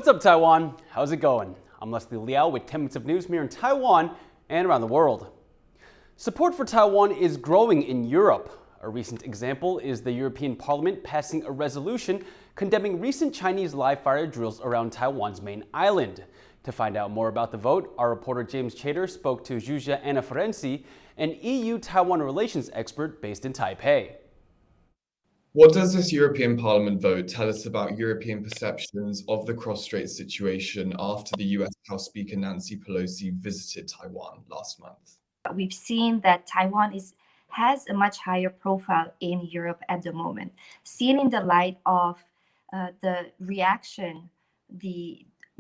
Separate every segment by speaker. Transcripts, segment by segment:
Speaker 1: What's up, Taiwan? How's it going? I'm Liao with 10 minutes of news from here in Taiwan and around the world. Support for Taiwan is growing in Europe. A recent example is the European Parliament passing a resolution condemning recent Chinese live-fire drills around Taiwan's main island. To find out more about the vote, our reporter James Chater spoke to Zhuzha Anna Ferenczi, an EU-Taiwan relations expert based in Taipei.
Speaker 2: What does this European Parliament vote tell us about European perceptions of the cross-strait situation after the US House Speaker Nancy Pelosi visited Taiwan last month?
Speaker 3: We've seen that Taiwan has a much higher profile in Europe at the moment, seen in the light of the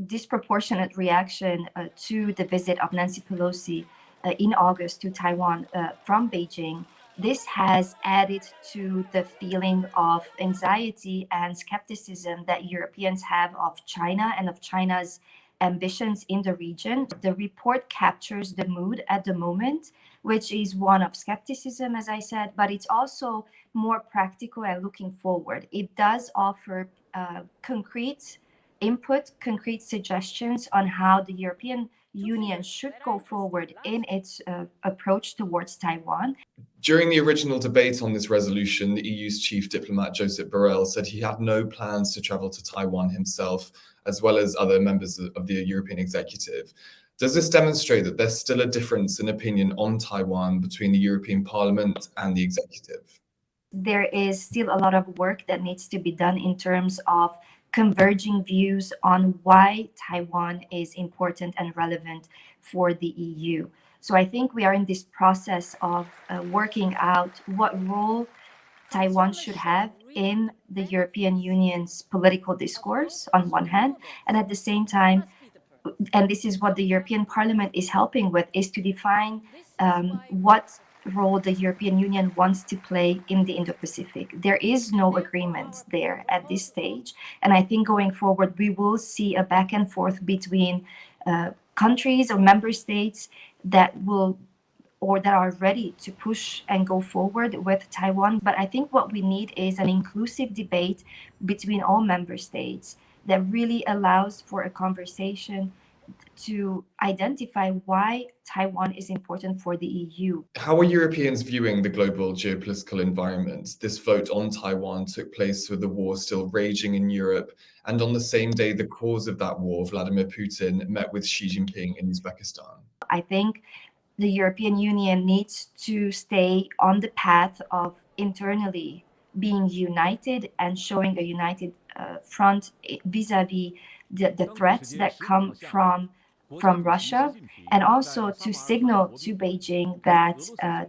Speaker 3: disproportionate reaction to the visit of Nancy Pelosi in August to Taiwan from Beijing. This has added to the feeling of anxiety and skepticism that Europeans have of China and of China's ambitions in the region. The report captures the mood at the moment, which is one of skepticism, as I said, but it's also more practical and looking forward. It does offer concrete input, concrete suggestions on how the European Union should go forward in its approach towards Taiwan.
Speaker 2: During the original debate on this resolution, the EU's chief diplomat Josep Borrell said he had no plans to travel to Taiwan himself, as well as other members of the European executive. Does this demonstrate that there's still a difference in opinion on Taiwan between the European Parliament and the executive?
Speaker 3: There is still a lot of work that needs to be done in terms of converging views on why Taiwan is important and relevant for the EU. So I think we are in this process of working out what role Taiwan should have in the European Union's political discourse on one hand, and at the same time, and this is what the European Parliament is helping with, is to define what role the European Union wants to play in the Indo-Pacific. There is no agreement there at this stage, and I think going forward we will see a back and forth between countries or member states that are ready to push and go forward with Taiwan. But I think what we need is an inclusive debate between all member states that really allows for a conversation to identify why Taiwan is important for the EU.
Speaker 2: How are Europeans viewing the global geopolitical environment? This vote on Taiwan took place with the war still raging in Europe, and on the same day the cause of that war, Vladimir Putin, met with Xi Jinping in Uzbekistan.
Speaker 3: I think the European Union needs to stay on the path of internally being united and showing a united front vis-a-vis the threats that come from Russia, and also to signal to Beijing that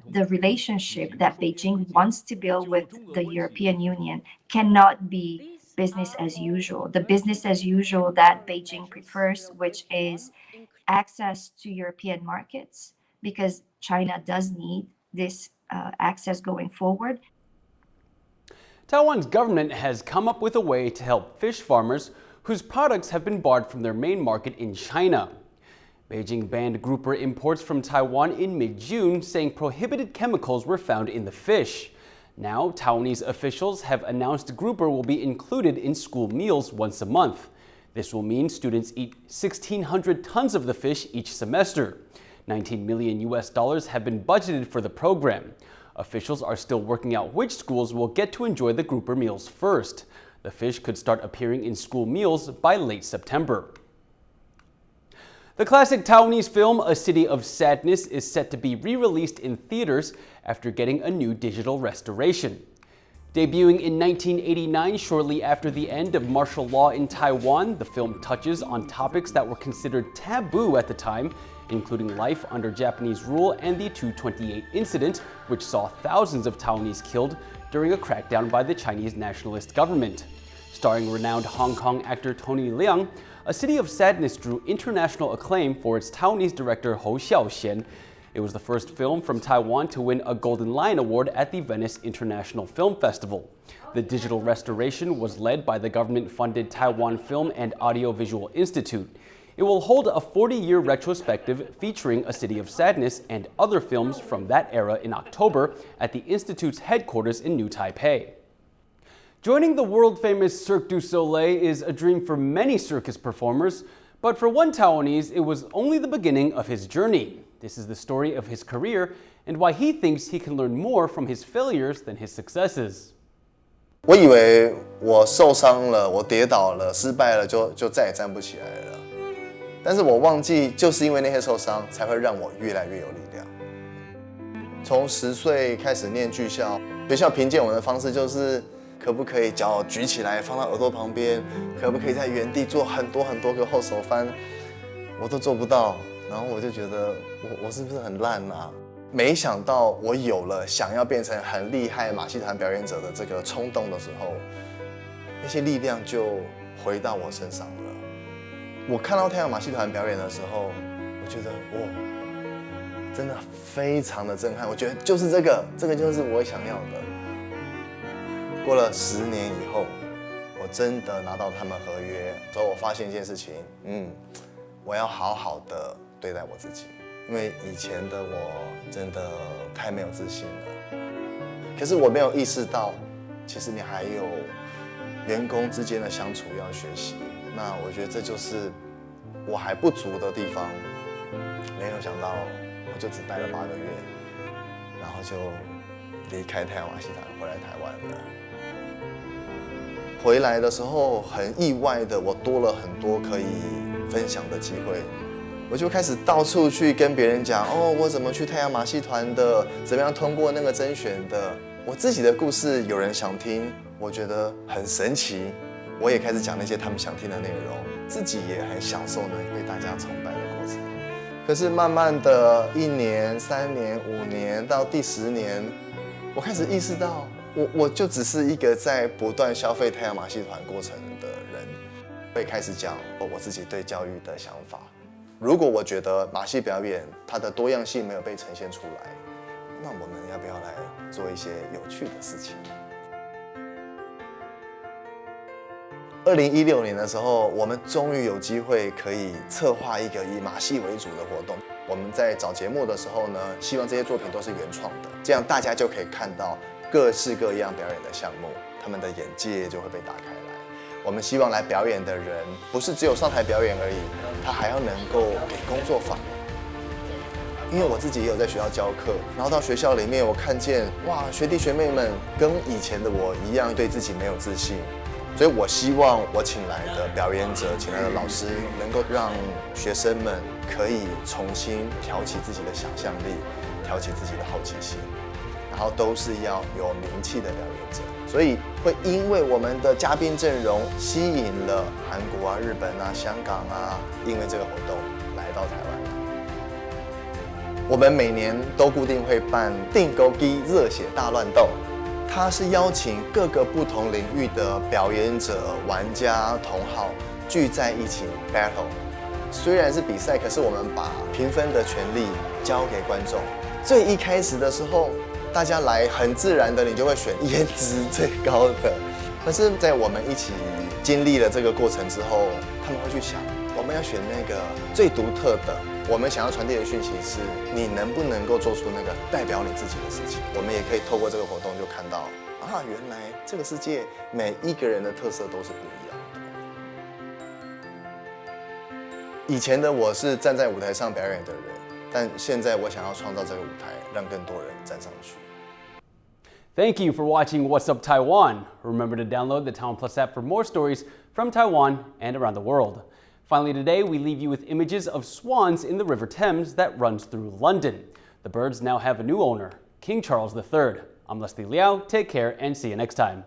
Speaker 3: the relationship that Beijing wants to build with the European Union cannot be business as usual. The business as usual that Beijing prefers, which is access to European markets, because China does need this access going forward.
Speaker 1: Taiwan's government has come up with a way to help fish farmers whose products have been barred from their main market in China. Beijing banned grouper imports from Taiwan in mid-June, saying prohibited chemicals were found in the fish. Now, Taiwanese officials have announced grouper will be included in school meals once a month. This will mean students eat 1,600 tons of the fish each semester. $19 million have been budgeted for the program. Officials are still working out which schools will get to enjoy the grouper meals first. The fish could start appearing in school meals by late September. The classic Taiwanese film, A City of Sadness, is set to be re-released in theaters after getting a new digital restoration. Debuting in 1989, shortly after the end of martial law in Taiwan, the film touches on topics that were considered taboo at the time, including life under Japanese rule and the 228 incident, which saw thousands of Taiwanese killed during a crackdown by the Chinese nationalist government. Starring renowned Hong Kong actor Tony Leung, A City of Sadness drew international acclaim for its Taiwanese director Hou Xiaoxian. It was the first film from Taiwan to win a Golden Lion Award at the Venice International Film Festival. The digital restoration was led by the government-funded Taiwan Film and Audiovisual Institute. It will hold a 40-year retrospective featuring A City of Sadness and other films from that era in October at the Institute's headquarters in New Taipei. Joining the world-famous Cirque du Soleil is a dream for many circus performers, but for one Taiwanese, it was only the beginning of his journey. This is the story of his career and why he thinks he can learn more from his failures than his successes.
Speaker 4: 我以为我受伤了，我跌倒了，失败了，就再也站不起来了。但是我忘记，就是因为那些受伤，才会让我越来越有力量。从10岁开始念剧校，学校评鉴我的方式就是。 可不可以脚举起来放到耳朵旁边？可不可以在原地做很多个后手翻？我都做不到，然后我就觉得我是不是很烂啊？没想到我有了想要变成很厉害马戏团表演者的这个冲动的时候，那些力量就回到我身上了。我看到太阳马戏团表演的时候，我觉得哇，真的非常的震撼。我觉得就是这个就是我想要的。 过了10年以后，我真的拿到他们合约，所以我发现一件事情，我要好好的对待我自己，因为以前的我真的太没有自信了。可是我没有意识到，其实你还有员工之间的相处要学习。那我觉得这就是我还不足的地方。没有想到，我就只待了8个月，然后就离开太阳马戏团，回来台湾了。 回来的时候很意外的，我多了很多可以分享的机会，我就开始到处去跟别人讲哦，我怎么去太阳马戏团的，怎么样通过那个甄选的。我自己的故事有人想听，我觉得很神奇，我也开始讲那些他们想听的内容，自己也很享受呢被大家崇拜的过程。可是慢慢的1年、3年、5年到第10年，我开始意识到。 我就只是一个在不断消费太阳马戏团过程的人，会开始讲我自己对教育的想法。如果我觉得马戏表演它的多样性没有被呈现出来，那我们要不要来做一些有趣的事情？2016年的时候，我们终于有机会可以策划一个以马戏为主的活动。我们在找节目的时候呢，希望这些作品都是原创的，这样大家就可以看到。 各式各样表演的项目，他们的眼界就会被打开来。我们希望来表演的人，不是只有上台表演而已，他还要能够给工作坊。因为我自己也有在学校教课，然后到学校里面，我看见哇，学弟学妹们跟以前的我一样，对自己没有自信，所以我希望我请来的表演者、请来的老师，能够让学生们可以重新挑起自己的想象力，挑起自己的好奇心。 然后都是要有名气的表演者，所以会因为我们的嘉宾阵容吸引了韩国啊、日本啊、香港啊，因为这个活动来到台湾来。我们每年都固定会办定勾机热血大乱斗，它是邀请各个不同领域的表演者、玩家、同好聚在一起 battle。虽然是比赛，可是我们把评分的权利交给观众。最一开始的时候。 大家来很自然的，你就会选颜值最高的。可是，在我们一起经历了这个过程之后，他们会去想，我们要选那个最独特的。我们想要传递的讯息是，你能不能够做出那个代表你自己的事情？我们也可以透过这个活动就看到，啊，原来这个世界每一个人的特色都是不一样的。以前的我是站在舞台上表演的人。 但现在我想要创造这个舞台，让更多人站上去。
Speaker 1: Thank you for watching What's Up Taiwan. Remember to download the TaiwanPlus app for more stories from Taiwan and around the world. Finally today, we leave you with images of swans in the River Thames that runs through London. The birds now have a new owner, King Charles III. I'm Liao. Take care and see you next time.